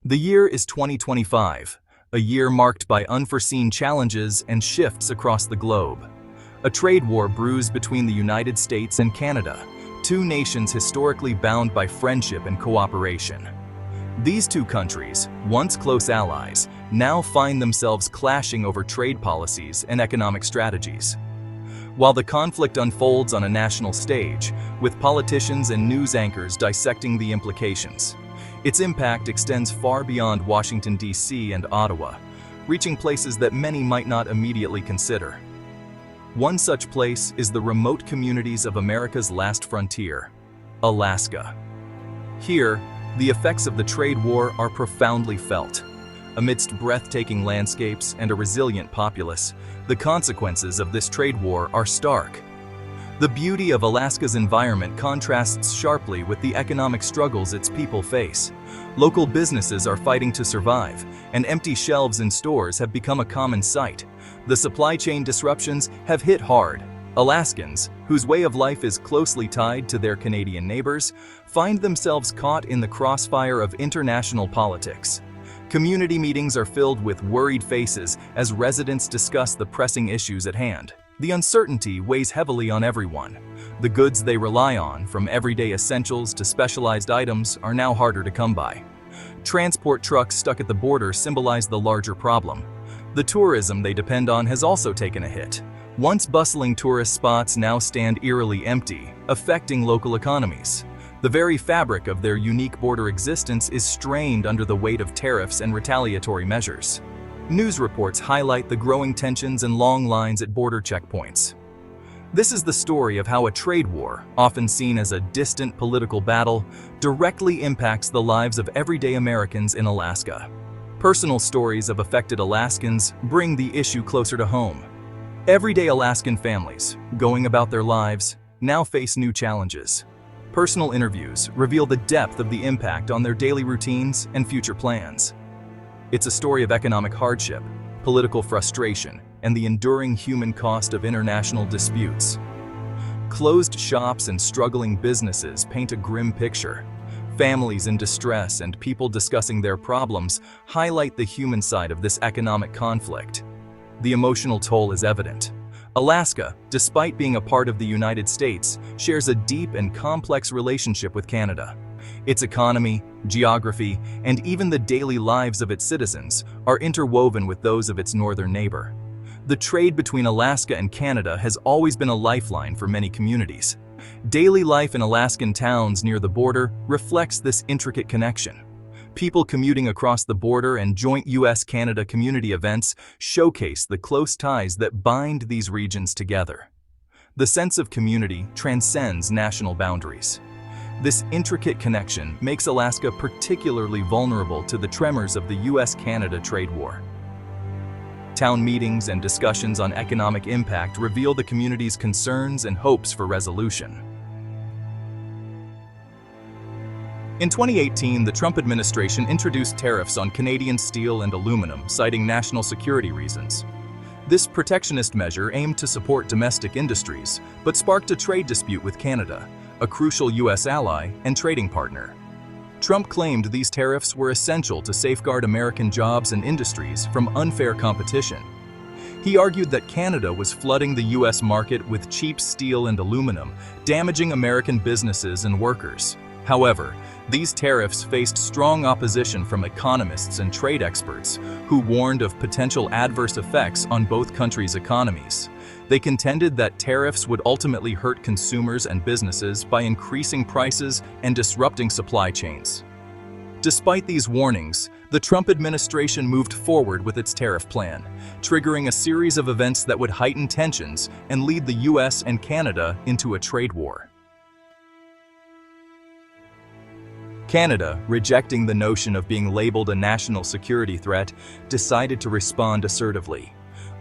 The year is 2025, a year marked by unforeseen challenges and shifts across the globe. A trade war brews between the United States and Canada, two nations historically bound by friendship and cooperation. These two countries, once close allies, now find themselves clashing over trade policies and economic strategies. While the conflict unfolds on a national stage, with politicians and news anchors dissecting the implications, its impact extends far beyond Washington, D.C. and Ottawa, reaching places that many might not immediately consider. One such place is the remote communities of America's last frontier, Alaska. Here, the effects of the trade war are profoundly felt. Amidst breathtaking landscapes and a resilient populace, the consequences of this trade war are stark. The beauty of Alaska's environment contrasts sharply with the economic struggles its people face. Local businesses are fighting to survive, and empty shelves in stores have become a common sight. The supply chain disruptions have hit hard. Alaskans, whose way of life is closely tied to their Canadian neighbors, find themselves caught in the crossfire of international politics. Community meetings are filled with worried faces as residents discuss the pressing issues at hand. The uncertainty weighs heavily on everyone. The goods they rely on, from everyday essentials to specialized items, are now harder to come by. Transport trucks stuck at the border symbolize the larger problem. The tourism they depend on has also taken a hit. Once bustling tourist spots now stand eerily empty, affecting local economies. The very fabric of their unique border existence is strained under the weight of tariffs and retaliatory measures. News reports highlight the growing tensions and long lines at border checkpoints. This is the story of how a trade war, often seen as a distant political battle, directly impacts the lives of everyday Americans in Alaska. Personal stories of affected Alaskans bring the issue closer to home. Everyday Alaskan families, going about their lives, now face new challenges. Personal interviews reveal the depth of the impact on their daily routines and future plans. It's a story of economic hardship, political frustration, and the enduring human cost of international disputes. Closed shops and struggling businesses paint a grim picture. Families in distress and people discussing their problems highlight the human side of this economic conflict. The emotional toll is evident. Alaska, despite being a part of the United States, shares a deep and complex relationship with Canada. Its economy, geography, and even the daily lives of its citizens are interwoven with those of its northern neighbor. The trade between Alaska and Canada has always been a lifeline for many communities. Daily life in Alaskan towns near the border reflects this intricate connection. People commuting across the border and joint U.S.-Canada community events showcase the close ties that bind these regions together. The sense of community transcends national boundaries. This intricate connection makes Alaska particularly vulnerable to the tremors of the U.S.-Canada trade war. Town meetings and discussions on economic impact reveal the community's concerns and hopes for resolution. In 2018, the Trump administration introduced tariffs on Canadian steel and aluminum, citing national security reasons. This protectionist measure aimed to support domestic industries, but sparked a trade dispute with Canada, a crucial U.S. ally and trading partner. Trump claimed these tariffs were essential to safeguard American jobs and industries from unfair competition. He argued that Canada was flooding the U.S. market with cheap steel and aluminum, damaging American businesses and workers. However, these tariffs faced strong opposition from economists and trade experts who warned of potential adverse effects on both countries' economies. They contended that tariffs would ultimately hurt consumers and businesses by increasing prices and disrupting supply chains. Despite these warnings, the Trump administration moved forward with its tariff plan, triggering a series of events that would heighten tensions and lead the U.S. and Canada into a trade war. Canada, rejecting the notion of being labeled a national security threat, decided to respond assertively.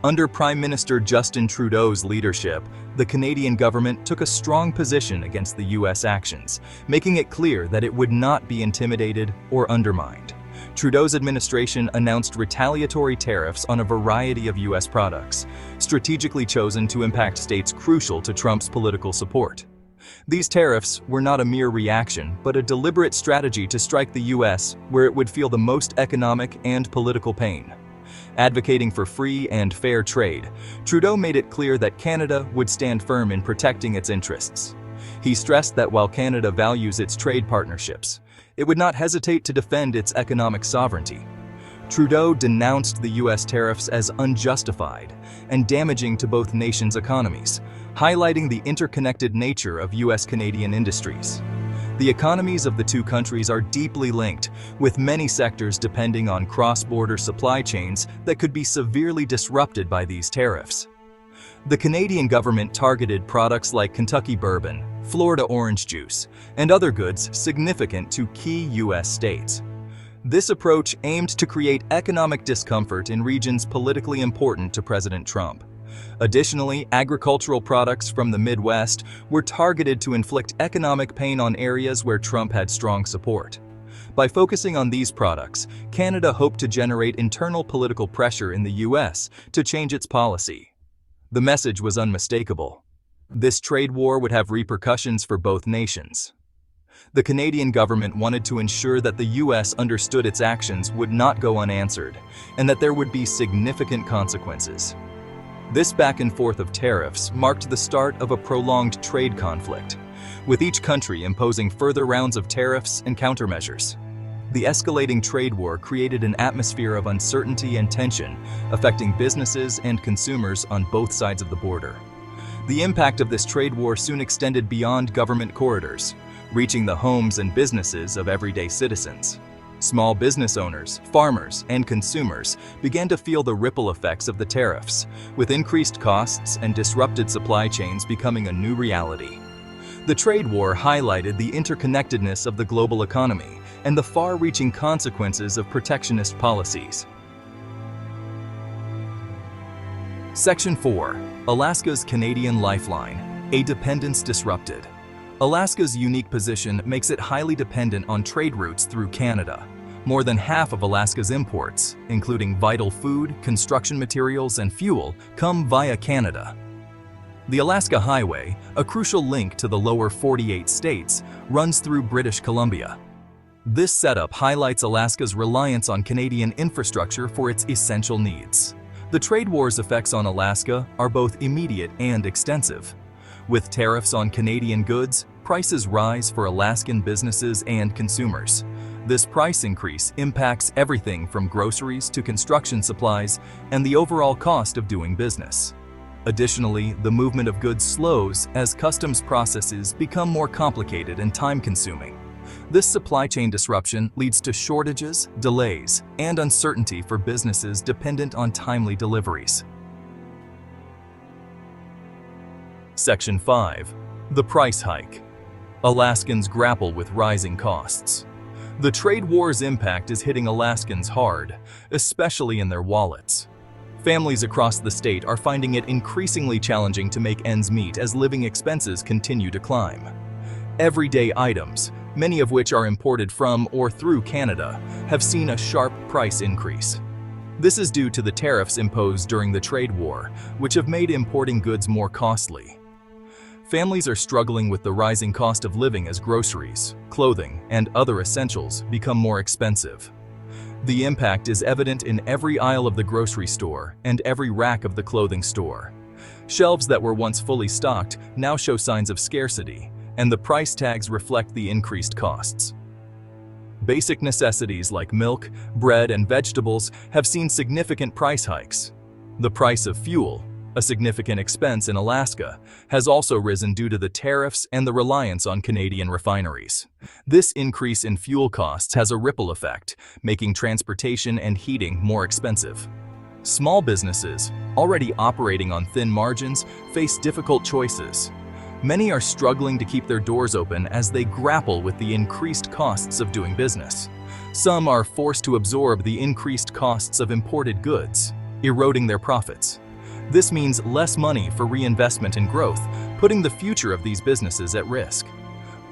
Under Prime Minister Justin Trudeau's leadership, the Canadian government took a strong position against the U.S. actions, making it clear that it would not be intimidated or undermined. Trudeau's administration announced retaliatory tariffs on a variety of U.S. products, strategically chosen to impact states crucial to Trump's political support. These tariffs were not a mere reaction, but a deliberate strategy to strike the U.S. where it would feel the most economic and political pain. Advocating for free and fair trade, Trudeau made it clear that Canada would stand firm in protecting its interests. He stressed that while Canada values its trade partnerships, it would not hesitate to defend its economic sovereignty. Trudeau denounced the U.S. tariffs as unjustified and damaging to both nations' economies, highlighting the interconnected nature of U.S.-Canadian industries. The economies of the two countries are deeply linked, with many sectors depending on cross-border supply chains that could be severely disrupted by these tariffs. The Canadian government targeted products like Kentucky bourbon, Florida orange juice, and other goods significant to key U.S. states. This approach aimed to create economic discomfort in regions politically important to President Trump. Additionally, agricultural products from the Midwest were targeted to inflict economic pain on areas where Trump had strong support. By focusing on these products, Canada hoped to generate internal political pressure in the U.S. to change its policy. The message was unmistakable. This trade war would have repercussions for both nations. The Canadian government wanted to ensure that the U.S. understood its actions would not go unanswered, and that there would be significant consequences. This back and forth of tariffs marked the start of a prolonged trade conflict, with each country imposing further rounds of tariffs and countermeasures. The escalating trade war created an atmosphere of uncertainty and tension, affecting businesses and consumers on both sides of the border. The impact of this trade war soon extended beyond government corridors, reaching the homes and businesses of everyday citizens. Small business owners, farmers, and consumers began to feel the ripple effects of the tariffs, with increased costs and disrupted supply chains becoming a new reality. The trade war highlighted the interconnectedness of the global economy and the far-reaching consequences of protectionist policies. Section 4. Alaska's Canadian Lifeline, a dependence disrupted. Alaska's unique position makes it highly dependent on trade routes through Canada. More than half of Alaska's imports, including vital food, construction materials, and fuel, come via Canada. The Alaska Highway, a crucial link to the lower 48 states, runs through British Columbia. This setup highlights Alaska's reliance on Canadian infrastructure for its essential needs. The trade war's effects on Alaska are both immediate and extensive. With tariffs on Canadian goods, prices rise for Alaskan businesses and consumers. This price increase impacts everything from groceries to construction supplies and the overall cost of doing business. Additionally, the movement of goods slows as customs processes become more complicated and time-consuming. This supply chain disruption leads to shortages, delays, and uncertainty for businesses dependent on timely deliveries. Section 5. The price hike. Alaskans grapple with rising costs. The trade war's impact is hitting Alaskans hard, especially in their wallets. Families across the state are finding it increasingly challenging to make ends meet as living expenses continue to climb. Everyday items, many of which are imported from or through Canada, have seen a sharp price increase. This is due to the tariffs imposed during the trade war, which have made importing goods more costly. Families are struggling with the rising cost of living as groceries, clothing, and other essentials become more expensive. The impact is evident in every aisle of the grocery store and every rack of the clothing store. Shelves that were once fully stocked now show signs of scarcity, and the price tags reflect the increased costs. Basic necessities like milk, bread, and vegetables have seen significant price hikes. The price of fuel, a significant expense in Alaska, has also risen due to the tariffs and the reliance on Canadian refineries. This increase in fuel costs has a ripple effect, making transportation and heating more expensive. Small businesses, already operating on thin margins, face difficult choices. Many are struggling to keep their doors open as they grapple with the increased costs of doing business. Some are forced to absorb the increased costs of imported goods, eroding their profits. This means less money for reinvestment and growth, putting the future of these businesses at risk.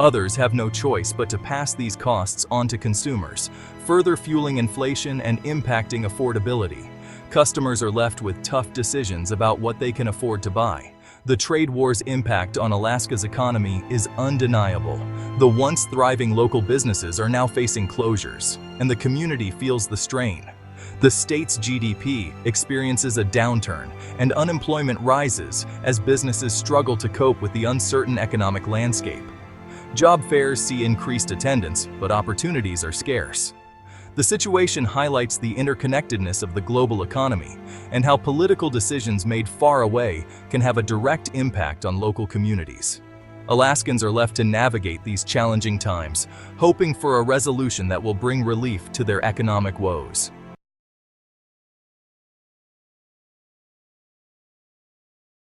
Others have no choice but to pass these costs on to consumers, further fueling inflation and impacting affordability. Customers are left with tough decisions about what they can afford to buy. The trade war's impact on Alaska's economy is undeniable. The once thriving local businesses are now facing closures, and the community feels the strain. The state's GDP experiences a downturn, and unemployment rises as businesses struggle to cope with the uncertain economic landscape. Job fairs see increased attendance, but opportunities are scarce. The situation highlights the interconnectedness of the global economy and how political decisions made far away can have a direct impact on local communities. Alaskans are left to navigate these challenging times, hoping for a resolution that will bring relief to their economic woes.